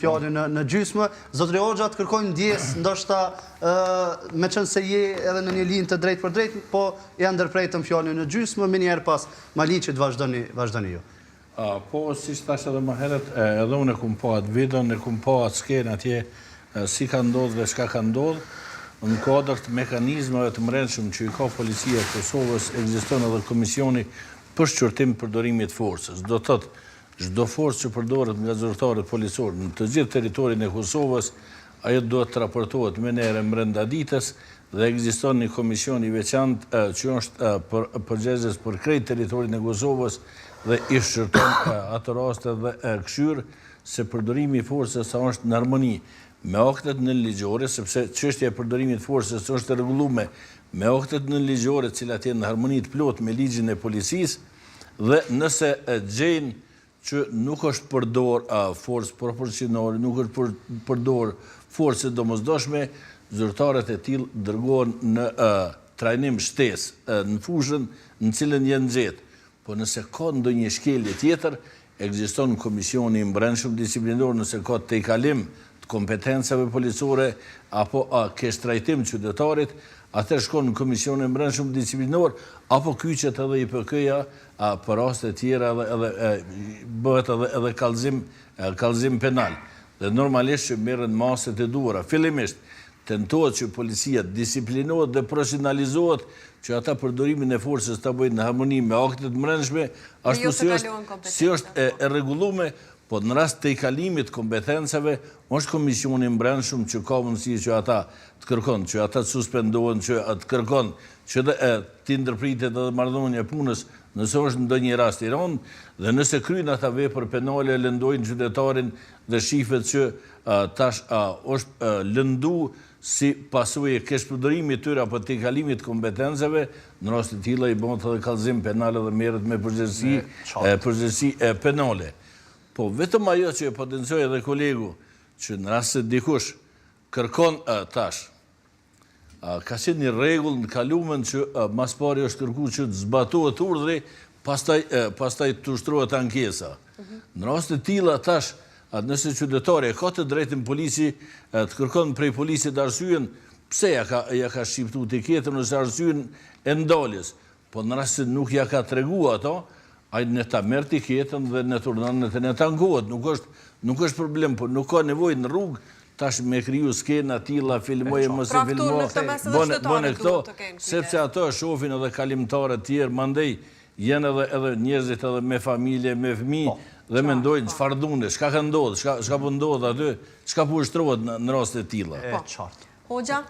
fjallin në gjysmë. Zotri Hoxha, të kërkojmë ndjes, ndoshta me qenë se je edhe në një linjë të drejt për drejt, po e ndërprejtëm fjallin në gjysmë, me njerë pas Maliqit vazhdoni ju. Po, si që tash edhe më heret, edhe unë e kumë po atë videon, e kumë po atë skenë atje, si ka ndodhë dhe shka ka ndodhë, në kodër të mekanizmave të mrenshëm që i ka policia e Kosovës, ekziston edhe komisioni për shqyrtim përdorimit forcës. Do të tëtë, çdo forcë që përdoret nga zyrtarët policorë në të gjithë territorin e Kosovës, ajo duhet të raportohet me nere brenda ditës dhe ekziston një komision i veçantë që është përgjegjës për krejt territorin e Kosovës dhe i shqyrton ato raste dhe këshyr se përdorimi i forcës sa është në harmoni me aktet nënligjore, sepse çështja e përdorimit të forcës është rregulluar me aktet nënligjore, të cilat janë në harmoni të plotë me ligjin e policisë, dhe nëse gjejnë që nuk është përdor forcë proporcionale, nuk është përdor forcë domosdoshme, zyrtarët e tillë dërgohen në trajnim shtesë në fushën në cilën janë gjetë. Po nëse ka ndonjë shkelje tjetër, ekziston komisioni i brendshëm disiplinor nëse ka tejkalim të kompetencave policore apo kesh trajtim qytetarit, atër shkon në komisionin e brendshëm disiplinor, apo kyçet edhe IPK-ja për raste tjera edhe bëhet edhe kallëzim penal. Dhe normalisht që merren masat e duhura. Fillimisht tentohet që policia disiplinohet dhe profesionalizohet që ata përdorimin e forcës ta bëjnë në harmoni me aktet mbrendshme, ashtu si është e rregulluar. Po në rast të kalimit kompetencave, është komisioni i brendshëm që ka mundësi që ata të kërkon, që ata të suspendohen, që të kërkon, që të ndërpritet edhe marrëdhënia e punës, nëse është ndonjë rast i rënd, dhe nëse kryen ata vepër penale, lëndojnë qytetarin dhe shifet që tash është lëndu si pasojë e keqpërdorimit të tyre apo të kalimit kompetencave, në rast të tilla i bëhet edhe kallëzim penal dhe merret me përgjegjësi penale. Po, vetëm ajo që e potencioj edhe kolegu, që në rast se dikush kërkon tash, ka qenë një rregull në kalumen që mas pari është kërkuar që të zbatohet urdhri, pastaj të ushtrohet ankesa. Në rast të tilla tash, nëse qytetari ka të drejtën polici të kërkon prej polisit arsyeën pse ja ka shqiptuar tiketën ose arsyeën e ndaljes, po në rast se nuk ja ka treguar ato, ai ne ta merr tiketën dhe ne turnon ne tangohet, nuk është problem, por nuk ka nevojë në rrugë tash me kriju skena tilla, filmoje mos e filmo, bën këto, sepse ato shohin edhe kalimtarë të tjerë, mandej janë edhe njerëzit edhe me familje, me fëmijë dhe mendojnë çfarë dunë, çka ka ndodhur, çka po ndodh aty, çka po ushtrohet në raste të tilla. Hoxha